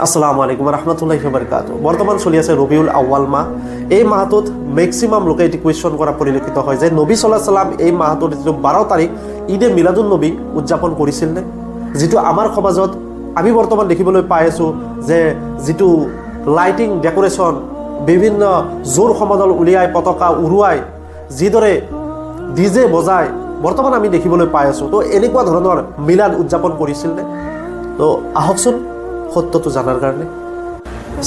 আসসালামু আলাইকুম ৰহমতুল্লাহি ওয়া বাৰাকাতুহু। বৰ্তমান চলি আছে ৰবিউল আউয়াল মাহ। এই মাহটোত ম্যাক্সিমাম লোকে এটি কুৱেশ্যন কৰা পৰিলক্ষিত হয় যে নবী সাল্লাল্লাহু আলাইহি সাল্লাম এই মাহটোৰ যিটো 12 তাৰিখ ঈদে মিলাদুন নবী উদযাপন কৰিছিল নে? যিটো আমাৰ সমাজত আমি বৰ্তমান দেখিবলৈ পাই আছোঁ যে যিটো লাইটিং ডেকোৰেশ্যন বিভিন্ন জোৰ সমদল উলিয়াই পতাকা উৰুৱাই যিদৰে ডিজে বজাই বৰ্তমান আমি দেখিবলৈ পাই আছোঁ। তো এনেকুৱা ধৰণৰ মিলাদ উদযাপন কৰিছিল নে? তো আহকচোন সত্যটো জানাৰ কাৰণে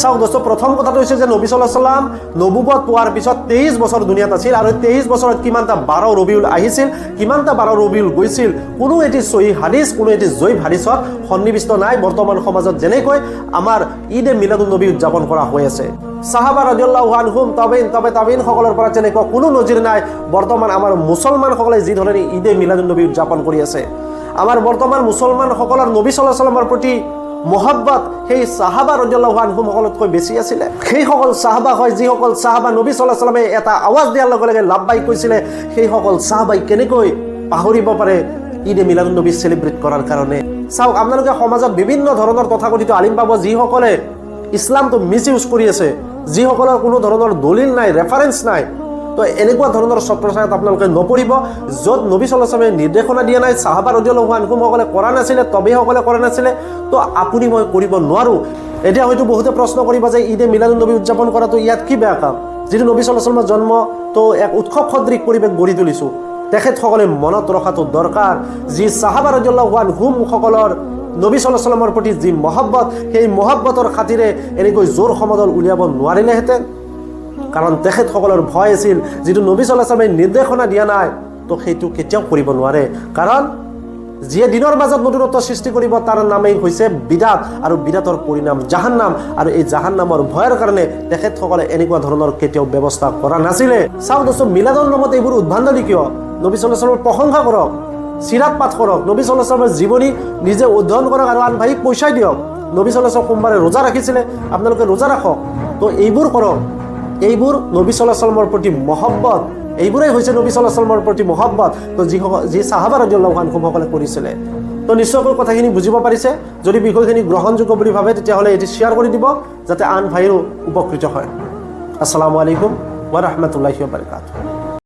চাওক দোস্ত, প্ৰথম কথাটো হৈছে যে নবী সাল্লাল্লাহু আলাইহি সাল্লাম নবুৱত পোৱাৰ পিছত 23 বছৰ দুনিয়াত আছিল আৰু 23 বছৰত কিমানটা 12 ৰবিউল আহিছিল, কিমানটা 12 ৰবিউল গৈছিল, কোনো এটি সহি হাদিছ, কোনো এটি জয়ীফ হাদিছত সন্নিৱিষ্ট নাই। বৰ্তমান সমাজত যেনেকৈ আমাৰ ঈদে মিলাদুন নবী উদযাপন কৰা হৈ আছে, সাহাবা ৰাদিয়াল্লাহু আনহুম তাবেইন সকলৰ পৰা তেনেকুৱা কোনো নজিৰ নাই। বৰ্তমান আমাৰ মুছলমানসকলে যি ধৰণে ঈদে মিলাদুন নবী উদযাপন কৰি আছে, আমাৰ বৰ্তমান মুছলমানসকলৰ নবী সাল্লাল্লাহু আলাইহি সাল্লামৰ প্ৰতি মহব্বত সেই সাহাবা ৰাদিয়াল্লাহু আনহুম সকলতকৈ বেছি আছিলে। সেইসকল সাহাবা হয় যিসকল সাহাবা নবী সাল্লাল্লাহু আলাইহি সাল্লামে এটা আৱাজ দিয়াৰ লগে লগে লাব্বাইক কৈছিলে, সেইসকল সাহাবাই কেনেকৈ পাহৰিব পাৰে ঈদে মিলাদুন নবী চেলিব্ৰেট কৰাৰ কাৰণে। চাওক, আপোনালোকে সমাজত বিভিন্ন ধৰণৰ তথাকথিত আলিম পাব যিসকলে ইছলামটো মিছ ইউজ কৰি আছে, যিসকলৰ কোনো ধৰণৰ দলিল নাই, ৰেফাৰেঞ্চ নাই। তো এনেকুৱা ধৰণৰ ছত্ৰছায়াত আপোনালোকে নপৰিব য'ত নবী সাল্লাল্লাহু আলাইহি সাল্লামে নিৰ্দেশনা দিয়া নাই, সাহাবা ৰাদিয়াল্লাহু আনহুম সকলে কৰা নাছিলে, তবেইসকলে কৰা নাছিলে, তো আপুনি মই কৰিব নোৱাৰোঁ। এতিয়া হয়তো বহুতে প্ৰশ্ন কৰিব যে ঈদে মিলাদুন নবী উদযাপন কৰাটো ইয়াত কি বেয়া কাম? যিটো নবী সাল্লাল্লাহু আলাইহি সাল্লামৰ জন্ম, তো এক উৎসৱ সদৃশ পৰিৱেশ গঢ়ি তুলিছোঁ। তেখেতসকলে মনত ৰখাটো দৰকাৰ যি সাহাবা ৰাদিয়াল্লাহু আনহুম সকলৰ নবী সাল্লাল্লাহু আলাইহি সাল্লামৰ প্ৰতি যি মহব্বত, সেই মহব্বতৰ খাতিৰে এনেকৈ জোৰ সমদল উলিয়াব নোৱাৰিলেহেঁতেন। কাৰণ তেখেতসকলৰ ভয় আছিল যিটো নবী সাল্লাল্লাহু আলাইহি সাল্লামে নিৰ্দেশনা দিয়া নাই, তো সেইটো কেতিয়াও কৰিব নোৱাৰে। কাৰণ যিয়ে দিনৰ মাজত নতুনত্ব সৃষ্টি কৰিব তাৰ নামেই হৈছে বিদাত, আৰু বিদাতৰ পৰিণাম জাহান্নাম। আৰু এই জাহান্নামৰ ভয়ৰ কাৰণে তেখেতসকলে এনেকুৱা ধৰণৰ কেতিয়াও ব্যৱস্থা কৰা নাছিলে। চাওক দোস্ত, মিলাদৰ নামত এইবোৰ উদ্ভাণ্ডলি কিয়? নবী সাল্লাল্লাহু আলাইহি সাল্লামৰ প্ৰশংসা কৰক, চিৰাত পাঠ কৰক, নবী সাল্লাল্লাহু আলাইহি সাল্লামৰ জীৱনী নিজে অধ্যয়ন কৰক আৰু আন ভাইক পইচাই দিয়ক। নবী সাল্লাল্লাহু আলাইহি সাল্লাম সোমবাৰে ৰোজা ৰাখিছিলে, আপোনালোকে ৰোজা ৰাখক। তো এইবোৰ কৰক, এইবোৰ নবী সাল্লাল্লাহু আলাইহি সাল্লামৰ প্ৰতি মহব্বত, এইবোৰেই হৈছে নবী সাল্লাল্লাহু আলাইহি সাল্লামৰ প্ৰতি মহব্বত। তো যি সাহাবা ৰাদিয়াল্লাহু আনহুম সকলে কৰিছিলে, তো নিশ্চয়কৈ কথাখিনি বুজিব পাৰিছে। যদি বিষয়খিনি গ্ৰহণযোগ্য বুলি ভাবে তেতিয়াহ'লে এটি শ্বেয়াৰ কৰি দিব যাতে আন ভাইৰো উপকৃত হয়। আসসালামু আলাইকুম ওয়া ৰাহমাতুল্লাহি ওয়া বাৰাকাতুহু।